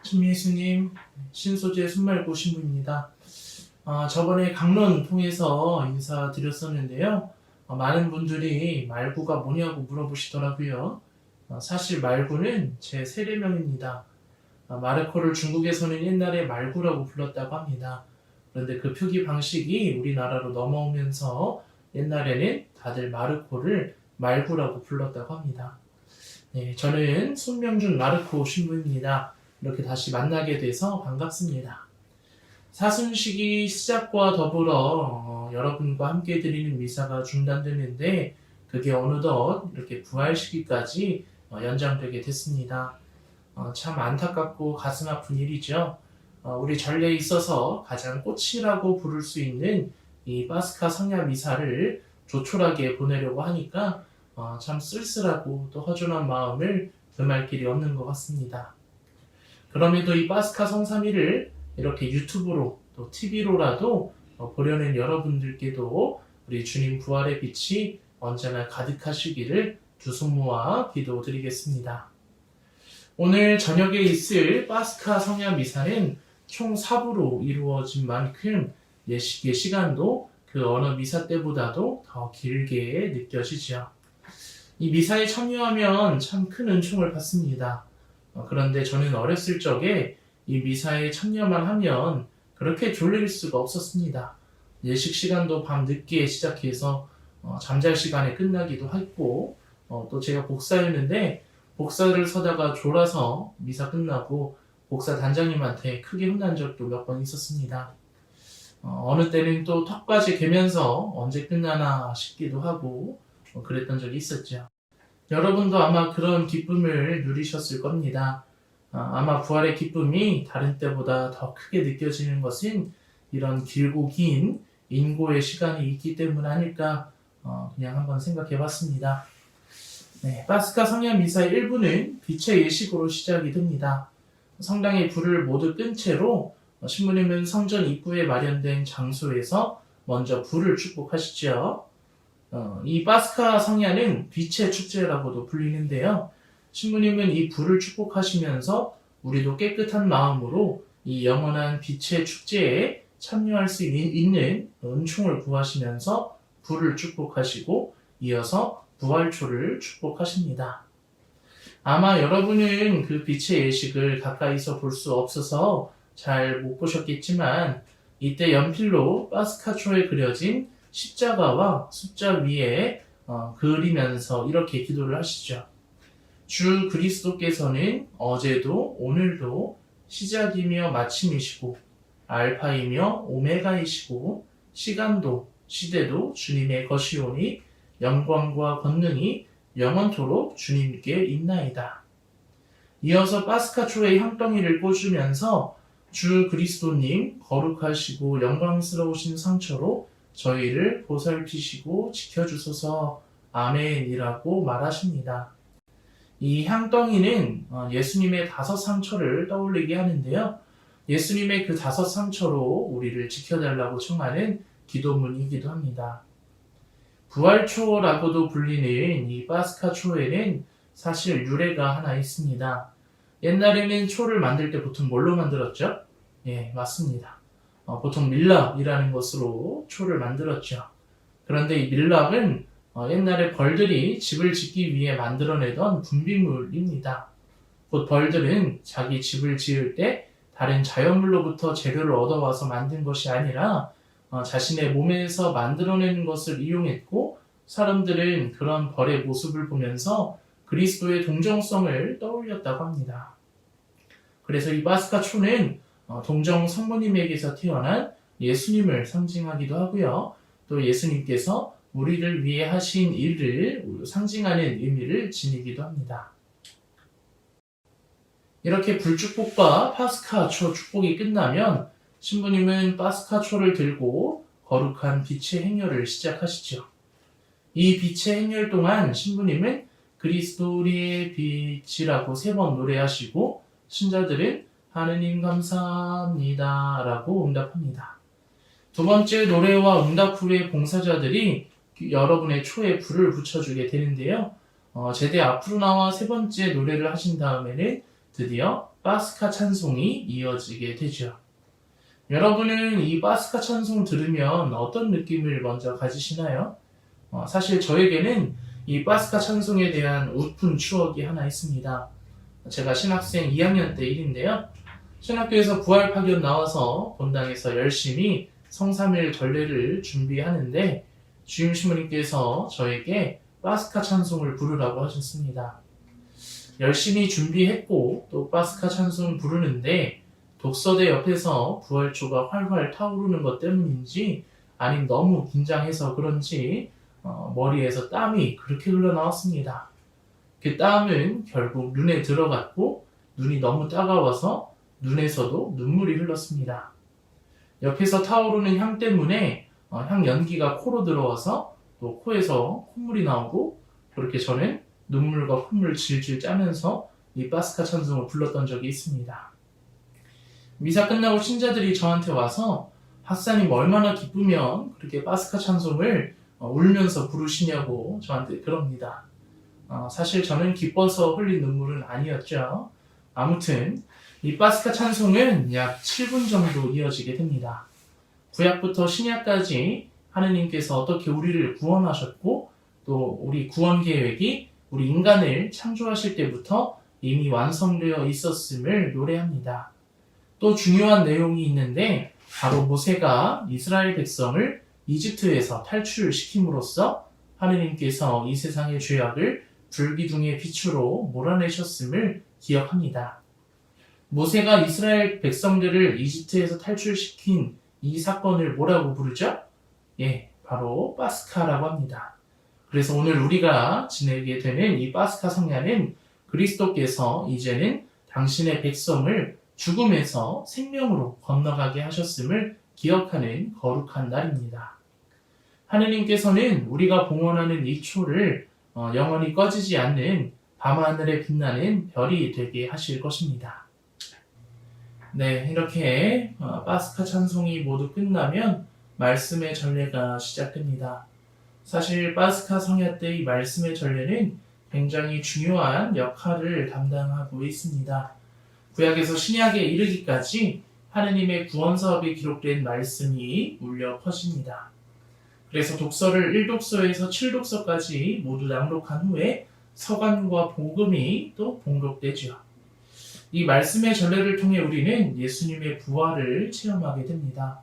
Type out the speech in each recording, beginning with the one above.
신미수님, 신소재 순말고 신부입니다. 저번에 강론 통해서 인사드렸었는데요. 많은 분들이 말구가 뭐냐고 물어보시더라고요. 사실 말구는 제 세례명입니다. 마르코를 중국에서는 옛날에 말구라고 불렀다고 합니다. 그런데 그 표기 방식이 우리나라로 넘어오면서 옛날에는 다들 마르코를 말구라고 불렀다고 합니다. 네, 저는 손명준 마르코 신부입니다. 이렇게 다시 만나게 돼서 반갑습니다. 사순식이 시작과 더불어 여러분과 함께 드리는 미사가 중단되는데 그게 어느덧 이렇게 부활시기까지 연장되게 됐습니다. 참 안타깝고 가슴 아픈 일이죠. 우리 전례에 있어서 가장 꽃이라고 부를 수 있는 이 파스카 성야 미사를 조촐하게 보내려고 하니까 참 쓸쓸하고 또 허전한 마음을 금할 길이 없는 것 같습니다. 그럼에도 이 파스카 성삼일을 이렇게 유튜브로 또 TV로라도 보려는 여러분들께도 우리 주님 부활의 빛이 언제나 가득하시기를 두 손 모아 기도드리겠습니다. 오늘 저녁에 있을 파스카 성야 미사는 총 4부로 이루어진 만큼 예식의 시간도 그 어느 미사 때보다도 더 길게 느껴지죠. 이 미사에 참여하면 참 큰 은총을 받습니다. 그런데 저는 어렸을 적에 이 미사에 참여만 하면 그렇게 졸릴 수가 없었습니다. 예식 시간도 밤 늦게 시작해서 잠잘 시간에 끝나기도 했고 또 제가 복사였는데 복사를 서다가 졸아서 미사 끝나고 복사 단장님한테 크게 혼난 적도 몇 번 있었습니다. 어느 때는 또 턱까지 개면서 언제 끝나나 싶기도 하고 그랬던 적이 있었죠. 여러분도 아마 그런 기쁨을 누리셨을 겁니다. 아마 부활의 기쁨이 다른 때보다 더 크게 느껴지는 것은 이런 길고 긴 인고의 시간이 있기 때문 아닐까 그냥 한번 생각해 봤습니다. 네, 파스카 성야 미사의 1부는 빛의 예식으로 시작이 됩니다. 성당의 불을 모두 끈 채로 신부님은 성전 입구에 마련된 장소에서 먼저 불을 축복하시죠. 이 파스카 성야는 빛의 축제라고도 불리는데요. 신부님은 이 불을 축복하시면서 우리도 깨끗한 마음으로 이 영원한 빛의 축제에 참여할 수 있는 은총을 구하시면서 불을 축복하시고 이어서 부활초를 축복하십니다. 아마 여러분은 그 빛의 예식을 가까이서 볼 수 없어서 잘 못 보셨겠지만 이때 연필로 파스카초에 그려진 십자가와 숫자 위에 그리면서 이렇게 기도를 하시죠. 주 그리스도께서는 어제도 오늘도 시작이며 마침이시고 알파이며 오메가이시고 시간도 시대도 주님의 것이오니 영광과 권능이 영원토록 주님께 있나이다. 이어서 파스카초의 향덩이를 꽂으면서 주 그리스도님 거룩하시고 영광스러우신 상처로 저희를 보살피시고 지켜주소서 아멘이라고 말하십니다. 이 향덩이는 예수님의 5 상처를 떠올리게 하는데요. 예수님의 그 5 상처로 우리를 지켜달라고 청하는 기도문이기도 합니다. 부활초라고도 불리는 이 파스카 초에는 사실 유래가 하나 있습니다. 옛날에는 초를 만들 때 보통 뭘로 만들었죠? 예, 맞습니다. 보통 밀랍이라는 것으로 초를 만들었죠. 그런데 이 밀랍은 옛날에 벌들이 집을 짓기 위해 만들어내던 분비물입니다. 곧 벌들은 자기 집을 지을 때 다른 자연물로부터 재료를 얻어와서 만든 것이 아니라 자신의 몸에서 만들어내는 것을 이용했고 사람들은 그런 벌의 모습을 보면서 그리스도의 동정성을 떠올렸다고 합니다. 그래서 이 파스카 초는 동정 성모님에게서 태어난 예수님을 상징하기도 하고요. 또 예수님께서 우리를 위해 하신 일을 상징하는 의미를 지니기도 합니다. 이렇게 불축복과 파스카초 축복이 끝나면 신부님은 파스카초를 들고 거룩한 빛의 행렬을 시작하시죠. 이 빛의 행렬 동안 신부님은 그리스도의 빛이라고 3번 노래하시고 신자들은 하느님 감사합니다 라고 응답합니다. 두 번째 노래와 응답 후에 봉사자들이 여러분의 초에 불을 붙여주게 되는데요. 제대 앞으로 나와 3번째 노래를 하신 다음에는 드디어 파스카 찬송이 이어지게 되죠. 여러분은 이 파스카 찬송 들으면 어떤 느낌을 먼저 가지시나요? 사실 저에게는 이 파스카 찬송에 대한 웃픈 추억이 하나 있습니다. 제가 신학생 2학년 때 일인데요. 신학교에서 부활 파견 나와서 본당에서 열심히 성삼일 전례를 준비하는데 주임 신부님께서 저에게 파스카 찬송을 부르라고 하셨습니다. 열심히 준비했고 또 파스카 찬송 부르는데 독서대 옆에서 부활초가 활활 타오르는 것 때문인지 아님 너무 긴장해서 그런지 머리에서 땀이 그렇게 흘러나왔습니다. 그 땀은 결국 눈에 들어갔고 눈이 너무 따가워서 눈에서도 눈물이 흘렀습니다. 옆에서 타오르는 향 때문에 향 연기가 코로 들어와서 또 코에서 콧물이 나오고 그렇게 저는 눈물과 콧물 질질 짜면서 이 파스카 찬송을 불렀던 적이 있습니다. 미사 끝나고 신자들이 저한테 와서 박사님 얼마나 기쁘면 그렇게 파스카 찬송을 울면서 부르시냐고 저한테 그럽니다. 사실 저는 기뻐서 흘린 눈물은 아니었죠. 아무튼 이 파스카 찬송은 약 7분 정도 이어지게 됩니다. 구약부터 신약까지 하느님께서 어떻게 우리를 구원하셨고 또 우리 구원 계획이 우리 인간을 창조하실 때부터 이미 완성되어 있었음을 노래합니다. 또 중요한 내용이 있는데 바로 모세가 이스라엘 백성을 이집트에서 탈출시킴으로써 하느님께서 이 세상의 죄악을 불기둥의 빛으로 몰아내셨음을 기억합니다. 모세가 이스라엘 백성들을 이집트에서 탈출시킨 이 사건을 뭐라고 부르죠? 바로 파스카라고 합니다. 그래서 오늘 우리가 지내게 되는 이 파스카 성야는 그리스도께서 이제는 당신의 백성을 죽음에서 생명으로 건너가게 하셨음을 기억하는 거룩한 날입니다. 하느님께서는 우리가 봉헌하는 이 초를 영원히 꺼지지 않는 밤하늘에 빛나는 별이 되게 하실 것입니다. 네, 이렇게 파스카 찬송이 모두 끝나면 말씀의 전례가 시작됩니다. 사실 파스카 성야 때 이 말씀의 전례는 굉장히 중요한 역할을 담당하고 있습니다. 구약에서 신약에 이르기까지 하느님의 구원 사업이 기록된 말씀이 울려 퍼집니다. 그래서 독서를 1독서에서 7독서까지 모두 낭독한 후에 서간과 복음이 또 봉독되죠. 이 말씀의 전례를 통해 우리는 예수님의 부활을 체험하게 됩니다.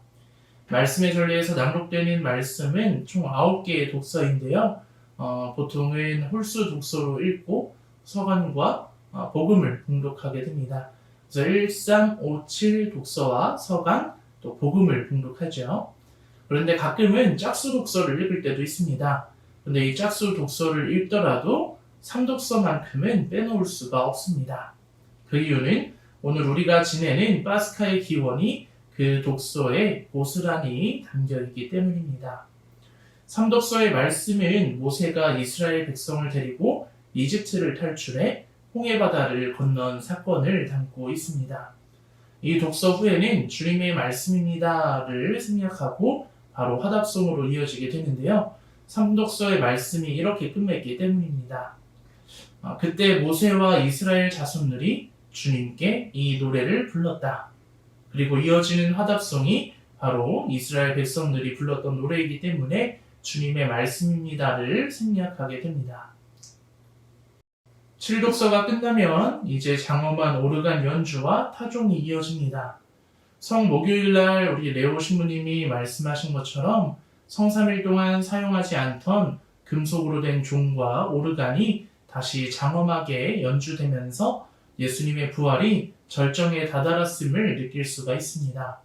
말씀의 전례에서 낭독되는 말씀은 총 9개의 독서인데요. 보통은 홀수 독서로 읽고 서간과 복음을 봉독하게 됩니다. 그래서 1, 3, 5, 7 독서와 서간 또 복음을 봉독하죠. 그런데 가끔은 짝수 독서를 읽을 때도 있습니다. 그런데 이 짝수 독서를 읽더라도 3독서만큼은 빼놓을 수가 없습니다. 그 이유는 오늘 우리가 지내는 파스카의 기원이 그 독서에 고스란히 담겨있기 때문입니다. 3독서의 말씀은 모세가 이스라엘 백성을 데리고 이집트를 탈출해 홍해바다를 건넌 사건을 담고 있습니다. 이 독서 후에는 주님의 말씀입니다를 생략하고 바로 화답송으로 이어지게 되는데요. 3독서의 말씀이 이렇게 끝맺기 때문입니다. 그때 모세와 이스라엘 자손들이 주님께 이 노래를 불렀다. 그리고 이어지는 화답송이 바로 이스라엘 백성들이 불렀던 노래이기 때문에 주님의 말씀입니다를 생략하게 됩니다. 7독서가 끝나면 이제 장엄한 오르간 연주와 타종이 이어집니다. 성목요일날 우리 레오 신부님이 말씀하신 것처럼 성삼일 동안 사용하지 않던 금속으로 된 종과 오르간이 다시 장엄하게 연주되면서 예수님의 부활이 절정에 다다랐음을 느낄 수가 있습니다.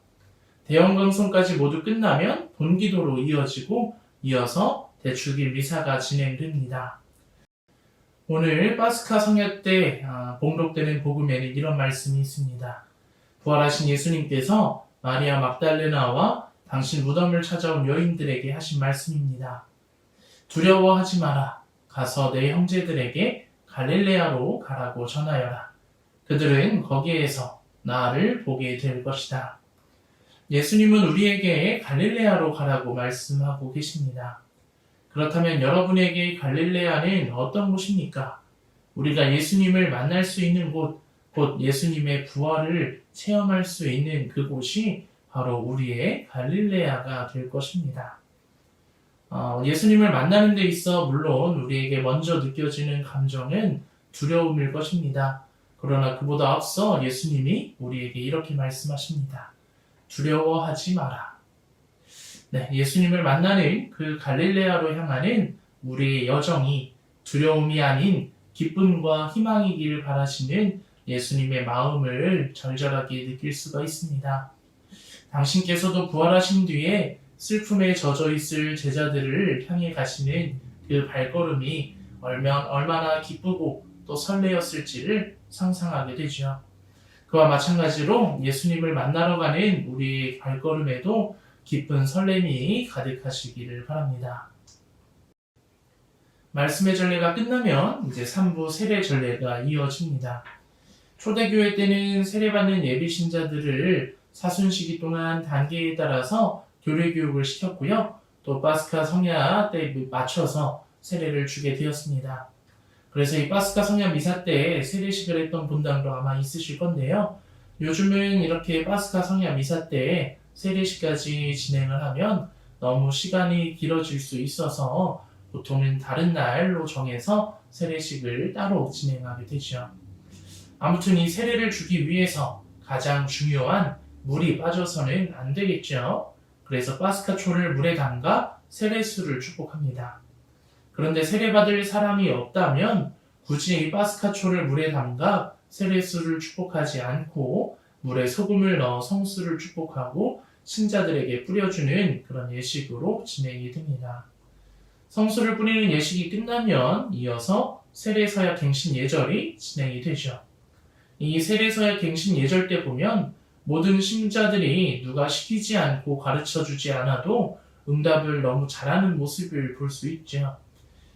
대형강송까지 모두 끝나면 본기도로 이어서 대축일 미사가 진행됩니다. 오늘 파스카 성야 때 봉독되는 복음에는 이런 말씀이 있습니다. 부활하신 예수님께서 마리아 막달레나와 당신 무덤을 찾아온 여인들에게 하신 말씀입니다. 두려워하지 마라. 가서 내 형제들에게 갈릴레아로 가라고 전하여라. 그들은 거기에서 나를 보게 될 것이다. 예수님은 우리에게 갈릴레아로 가라고 말씀하고 계십니다. 그렇다면 여러분에게 갈릴레아는 어떤 곳입니까? 우리가 예수님을 만날 수 있는 곳, 곧 예수님의 부활을 체험할 수 있는 그곳이 바로 우리의 갈릴레아가 될 것입니다. 예수님을 만나는 데 있어 물론 우리에게 먼저 느껴지는 감정은 두려움일 것입니다. 그러나 그보다 앞서 예수님이 우리에게 이렇게 말씀하십니다. 두려워하지 마라. 네, 예수님을 만나는 그 갈릴레아로 향하는 우리의 여정이 두려움이 아닌 기쁨과 희망이길 바라시는 예수님의 마음을 절절하게 느낄 수가 있습니다. 당신께서도 부활하신 뒤에 슬픔에 젖어 있을 제자들을 향해 가시는 그 발걸음이 얼마나 기쁘고 또 설레었을지를 상상하게 되죠. 그와 마찬가지로 예수님을 만나러 가는 우리의 발걸음에도 기쁜 설렘이 가득하시기를 바랍니다. 말씀의 전례가 끝나면 이제 3부 세례 전례가 이어집니다. 초대교회 때는 세례받는 예비신자들을 사순시기 동안 단계에 따라서 교리교육을 시켰고요. 또 파스카 성야 때에 맞춰서 세례를 주게 되었습니다. 그래서 이 파스카 성야 미사 때 세례식을 했던 분당도 아마 있으실 건데요. 요즘은 이렇게 파스카 성야 미사 때 세례식까지 진행을 하면 너무 시간이 길어질 수 있어서 보통은 다른 날로 정해서 세례식을 따로 진행하게 되죠. 아무튼 이 세례를 주기 위해서 가장 중요한 물이 빠져서는 안 되겠죠. 그래서 파스카초를 물에 담가 세례수를 축복합니다. 그런데 세례받을 사람이 없다면 굳이 이 파스카초를 물에 담가 세례수를 축복하지 않고 물에 소금을 넣어 성수를 축복하고 신자들에게 뿌려주는 그런 예식으로 진행이 됩니다. 성수를 뿌리는 예식이 끝나면 이어서 세례서약 갱신 예절이 진행이 되죠. 이 세례서약 갱신 예절 때 보면 모든 신자들이 누가 시키지 않고 가르쳐주지 않아도 응답을 너무 잘하는 모습을 볼 수 있죠.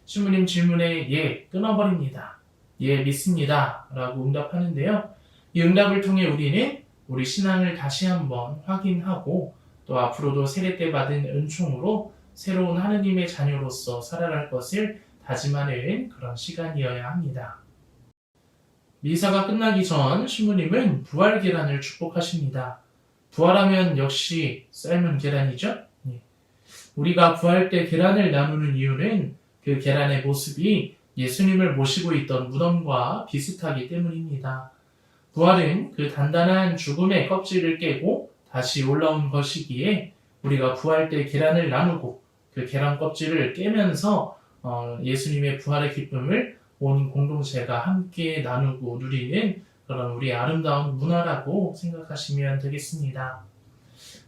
신부님 질문에 예, 끊어버립니다. 예, 믿습니다. 라고 응답하는데요. 이 응답을 통해 우리는 우리 신앙을 다시 한번 확인하고 또 앞으로도 세례 때 받은 은총으로 새로운 하느님의 자녀로서 살아갈 것을 다짐하는 그런 시간이어야 합니다. 미사가 끝나기 전 신부님은 부활 계란을 축복하십니다. 부활하면 역시 삶은 계란이죠? 우리가 부활 때 계란을 나누는 이유는 그 계란의 모습이 예수님을 모시고 있던 무덤과 비슷하기 때문입니다. 부활은 그 단단한 죽음의 껍질을 깨고 다시 올라온 것이기에 우리가 부활 때 계란을 나누고 그 계란 껍질을 깨면서 예수님의 부활의 기쁨을 온 공동체가 함께 나누고 누리는 그런 우리 아름다운 문화라고 생각하시면 되겠습니다.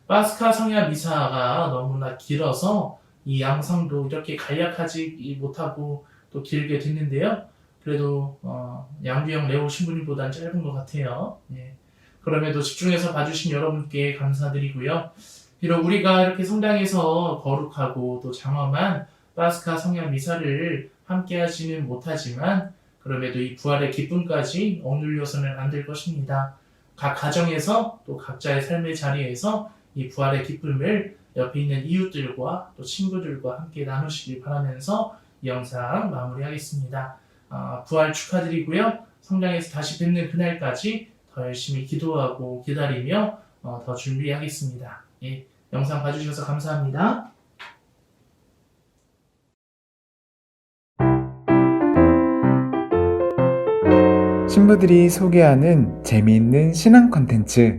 파스카 성야 미사가 너무나 길어서 이 양상도 이렇게 간략하지 못하고 또 길게 됐는데요. 그래도 양규영 레오 신부님보다는 짧은 것 같아요. 예. 그럼에도 집중해서 봐주신 여러분께 감사드리고요. 비록 우리가 이렇게 성당에서 거룩하고 또 장엄한 파스카 성야 미사를 함께 하지는 못하지만 그럼에도 이 부활의 기쁨까지 억눌려서는 안 될 것입니다. 각 가정에서 또 각자의 삶의 자리에서 이 부활의 기쁨을 옆에 있는 이웃들과 또 친구들과 함께 나누시길 바라면서 이 영상 마무리하겠습니다. 부활 축하드리고요. 성당에서 다시 뵙는 그날까지 더 열심히 기도하고 기다리며 더 준비하겠습니다. 예, 영상 봐주셔서 감사합니다. 신부들이 소개하는 재미있는 신앙 콘텐츠